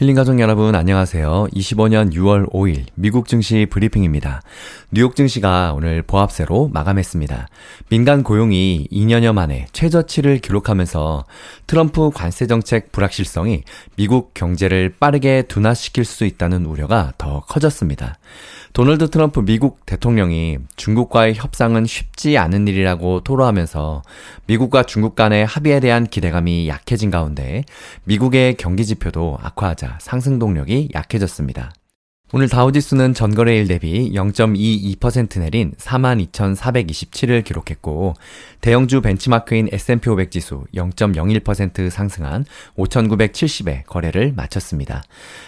힐링 가족 여러분 안녕하세요. 25년 6월 5일 미국 증시 브리핑입니다. 뉴욕 증시가 오늘 보합세로 마감했습니다. 민간 고용이 2년여 만에 최저치를 기록하면서 트럼프 관세 정책 불확실성이 미국 경제를 빠르게 둔화시킬 수 있다는 우려가 더 커졌습니다. 도널드 트럼프 미국 대통령이 중국과의 협상은 쉽지 않은 일이라고 토로하면서 미국과 중국 간의 합의에 대한 기대감이 약해진 가운데 미국의 경기 지표도 악화하자 상승 동력이 약해졌습니다. 오늘 다우지수는 전거래일 대비 0.22% 내린 42,427을 기록했고 대형주 벤치마크인 S&P 500 지수 0.01% 상승한 5,970에 거래를 마쳤습니다.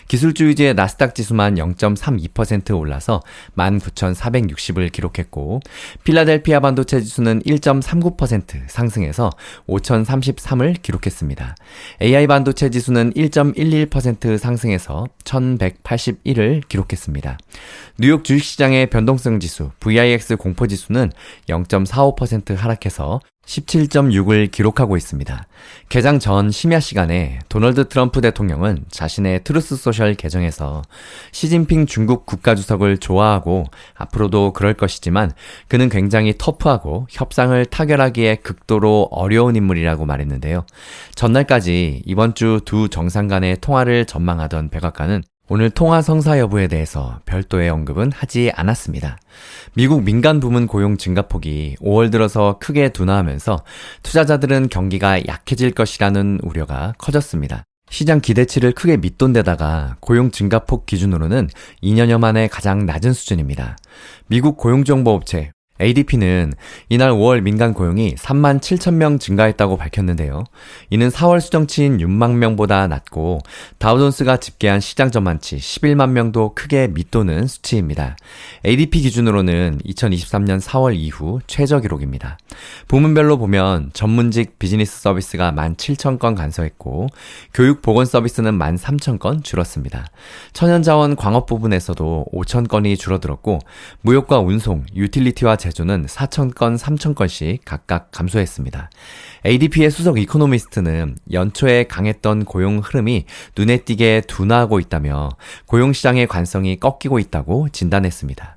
기술주의지의 나스닥 지수만 0.32% 올라서 19,460을 기록했고 필라델피아 반도체 지수는 1.39% 상승해서 5,033을 기록했습니다. AI 반도체 지수는 1.11% 상승해서 1,181을 기록했습니다. 뉴욕 주식시장의 변동성 지수 VIX 공포지수는 0.45% 하락해서 17.6을 기록하고 있습니다. 개장 전 심야 시간에 도널드 트럼프 대통령은 자신의 트루스 소셜 계정에서 시진핑 중국 국가주석을 좋아하고 앞으로도 그럴 것이지만 그는 굉장히 터프하고 협상을 타결하기에 극도로 어려운 인물이라고 말했는데요. 전날까지 이번 주 두 정상 간의 통화를 전망하던 백악관은 오늘 통화 성사 여부에 대해서 별도의 언급은 하지 않았습니다. 미국 민간 부문 고용 증가폭이 5월 들어서 크게 둔화하면서 투자자들은 경기가 약해질 것이라는 우려가 커졌습니다. 시장 기대치를 크게 밑돈 데다가 고용 증가폭 기준으로는 2년여 만에 가장 낮은 수준입니다. 미국 고용정보업체 ADP는 이날 5월 민간 고용이 3만 7천 명 증가했다고 밝혔는데요. 이는 4월 수정치인 6만 명보다 낮고 다우존스가 집계한 시장 전망치 11만 명도 크게 밑도는 수치입니다. ADP 기준으로는 2023년 4월 이후 최저 기록입니다. 부문별로 보면 전문직 비즈니스 서비스가 17,000건 감소했고 교육 보건 서비스는 13,000건 줄었습니다. 천연자원 광업 부분에서도 5,000건이 줄어들었고 무역과 운송, 유틸리티와 제조는 4,000건, 3,000건씩 각각 감소했습니다. ADP의 수석 이코노미스트는 연초에 강했던 고용 흐름이 눈에 띄게 둔화하고 있다며 고용시장의 관성이 꺾이고 있다고 진단했습니다.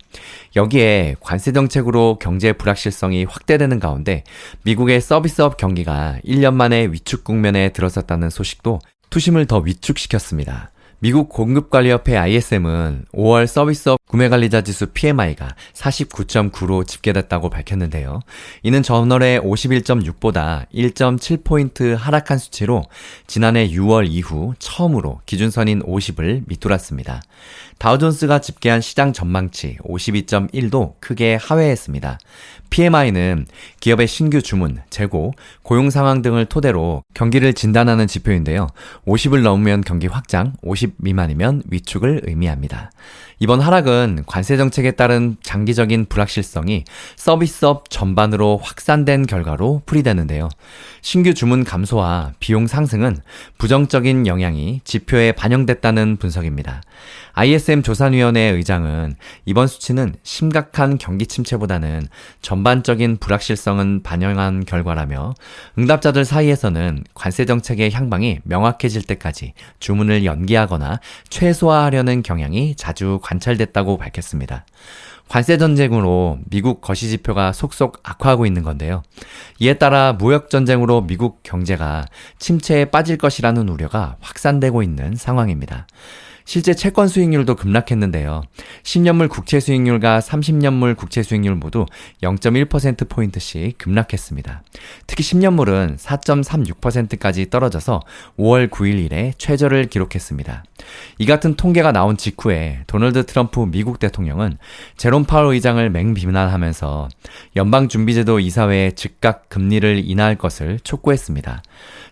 여기에 관세 정책으로 경제 불확실성이 확대되는 가운데 미국의 서비스업 경기가 1년 만에 위축 국면에 들어섰다는 소식도 투심을 더 위축시켰습니다. 미국 공급관리협회 ISM은 5월 서비스업 구매관리자 지수 PMI가 49.9로 집계됐다고 밝혔는데요. 이는 전월의 51.6보다 1.7포인트 하락한 수치로 지난해 6월 이후 처음으로 기준선인 50을 밑돌았습니다. 다우존스가 집계한 시장 전망치 52.1도 크게 하회했습니다. PMI는 기업의 신규 주문, 재고, 고용 상황 등을 토대로 경기를 진단하는 지표인데요. 50을 넘으면 경기 확장, 50 미만이면 위축을 의미합니다. 이번 하락은 관세 정책에 따른 장기적인 불확실성이 서비스업 전반으로 확산된 결과로 풀이되는데요. 신규 주문 감소와 비용 상승은 부정적인 영향이 지표에 반영됐다는 분석입니다. ISM 조사위원회 의장은 이번 수치는 심각한 경기 침체보다는 전반적인 불확실성은 반영한 결과라며 응답자들 사이에서는 관세 정책의 향방이 명확해질 때까지 주문을 연기하거나 최소화하려는 경향이 자주 관찰됐다고 밝혔습니다. 관세 전쟁으로 미국 거시지표가 속속 악화하고 있는 건데요. 이에 따라 무역 전쟁으로 미국 경제가 침체에 빠질 것이라는 우려가 확산되고 있는 상황입니다. 실제 채권 수익률도 급락했는데요. 10년물 국채 수익률과 30년물 국채 수익률 모두 0.1%포인트씩 급락했습니다. 특히 10년물은 4.36%까지 떨어져서 5월 9일 이래 최저를 기록했습니다. 이 같은 통계가 나온 직후에 도널드 트럼프 미국 대통령은 제롬 파월 의장을 맹비난하면서 연방준비제도 이사회에 즉각 금리를 인하할 것을 촉구했습니다.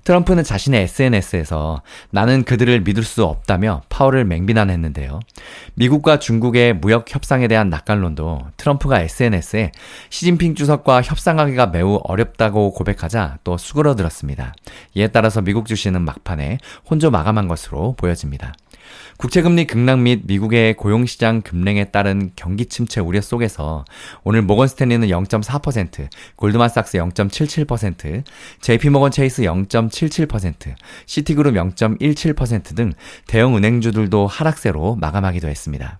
트럼프는 자신의 SNS에서 나는 그들을 믿을 수 없다며 파월을 맹비난했는데요. 미국과 중국의 무역 협상에 대한 낙관론도 트럼프가 SNS에 시진핑 주석과 협상하기가 매우 어렵다고 고백하자 또 수그러들었습니다. 이에 따라서 미국 주식은 막판에 혼조 마감한 것으로 보여집니다. 국채금리 급락 및 미국의 고용시장 급냉에 따른 경기 침체 우려 속에서 오늘 모건스탠리는 0.4%, 골드만삭스 0.77%, JP모건 체이스 0.77%, 시티그룹 0.17% 등 대형 은행주들도 하락세로 마감하기도 했습니다.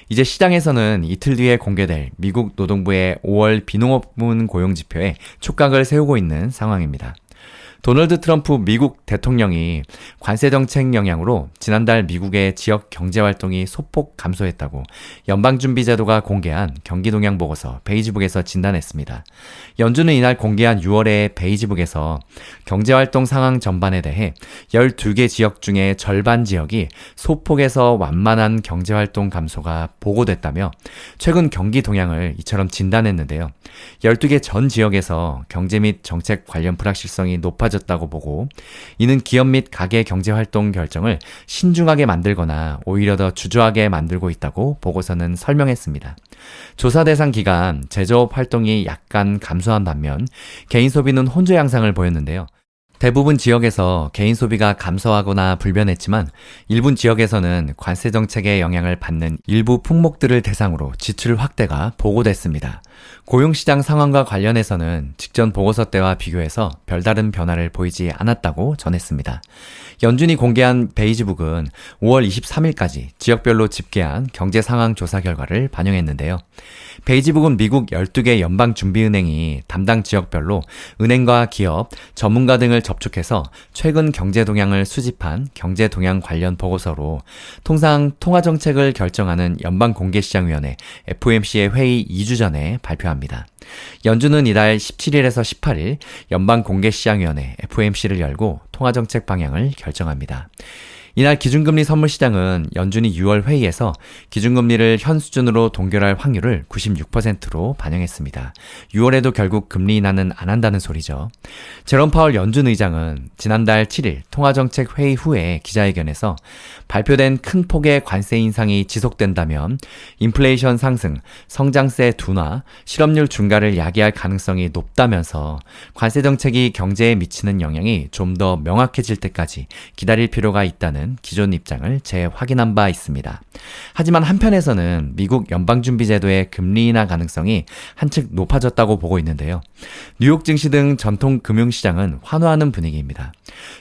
이제 시장에서는 이틀 뒤에 공개될 미국 노동부의 5월 비농업부문 고용지표에 촉각을 세우고 있는 상황입니다. 도널드 트럼프 미국 대통령이 관세 정책 영향으로 지난달 미국의 지역 경제 활동이 소폭 감소했다고 연방준비제도가 공개한 경기 동향 보고서 베이지북에서 진단했습니다. 연준은 이날 공개한 6월의 베이지북에서 경제 활동 상황 전반에 대해 12개 지역 중에 절반 지역이 소폭에서 완만한 경제 활동 감소가 보고됐다며 최근 경기 동향을 이처럼 진단했는데요. 12개 전 지역에서 경제 및 정책 관련 불확실성이 높아졌다고 보고 이는 기업 및 가계 경제 활동 결정을 신중하게 만들거나 오히려 더 주저하게 만들고 있다고 보고서는 설명했습니다. 조사 대상 기간 제조업 활동이 약간 감소한 반면 개인 소비는 혼조 양상을 보였는데요. 대부분 지역에서 개인 소비가 감소하거나 불변했지만 일부 지역에서는 관세 정책의 영향을 받는 일부 품목들을 대상으로 지출 확대가 보고됐습니다. 고용시장 상황과 관련해서는 직전 보고서 때와 비교해서 별다른 변화를 보이지 않았다고 전했습니다. 연준이 공개한 베이지북은 5월 23일까지 지역별로 집계한 경제 상황 조사 결과를 반영했는데요. 베이지북은 미국 12개 연방준비은행이 담당 지역별로 은행과 기업, 전문가 등을 접촉해서 최근 경제 동향을 수집한 경제 동향 관련 보고서로 통상 통화정책을 결정하는 연방공개시장위원회 FOMC의 회의 2주 전에 발표합니다. 연준은 이달 17일에서 18일 연방공개시장위원회 FOMC를 열고 통화정책 방향을 결정합니다. 이날 기준금리 선물시장은 연준이 6월 회의에서 기준금리를 현 수준으로 동결할 확률을 96%로 반영했습니다. 6월에도 결국 금리 인하는 안 한다는 소리죠. 제롬 파월 연준 의장은 지난달 7일 통화정책 회의 후에 기자회견에서 발표된 큰 폭의 관세 인상이 지속된다면 인플레이션 상승, 성장세 둔화, 실업률 증가를 야기할 가능성이 높다면서 관세 정책이 경제에 미치는 영향이 좀 더 명확해질 때까지 기다릴 필요가 있다는 기존 입장을 재확인한 바 있습니다. 하지만 한편에서는 미국 연방준비제도의 금리 인하 가능성이 한층 높아졌다고 보고 있는데요. 뉴욕 증시 등 전통 금융시장은 환호하는 분위기입니다.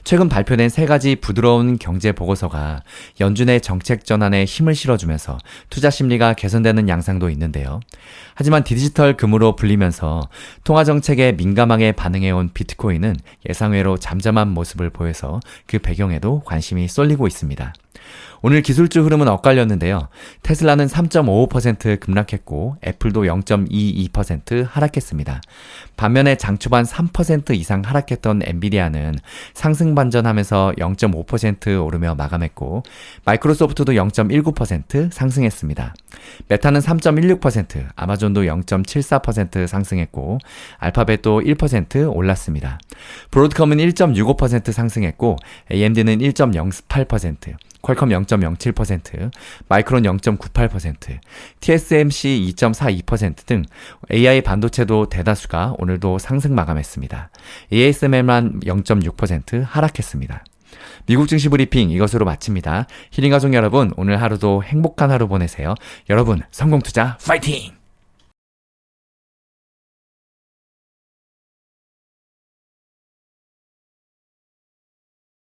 최근 발표된 3가지 부드러운 경제 보고서가 연준의 정책 전환에 힘을 실어주면서 투자 심리가 개선되는 양상도 있는데요. 하지만 디지털 금으로 불리면서 통화정책에 민감하게 반응해온 비트코인은 예상외로 잠잠한 모습을 보여서 그 배경에도 관심이 쏠리고 있습니다. 오늘 기술주 흐름은 엇갈렸는데요. 테슬라는 3.55% 급락했고 애플도 0.22% 하락했습니다. 반면에 장 초반 3% 이상 하락했던 엔비디아는 상승 반전하면서 0.5% 오르며 마감했고 마이크로소프트도 0.19% 상승했습니다. 메타는 3.16%, 아마존도 0.74% 상승했고 알파벳도 1% 올랐습니다. 브로드컴은 1.65% 상승했고 AMD는 1.08%, 퀄컴 0.07%, 마이크론 0.98%, TSMC 2.42% 등 AI 반도체도 대다수가 오늘도 상승 마감했습니다. ASML만 0.6% 하락했습니다. 미국 증시 브리핑 이것으로 마칩니다. 히링가족 여러분, 오늘 하루도 행복한 하루 보내세요. 여러분, 성공투자 파이팅!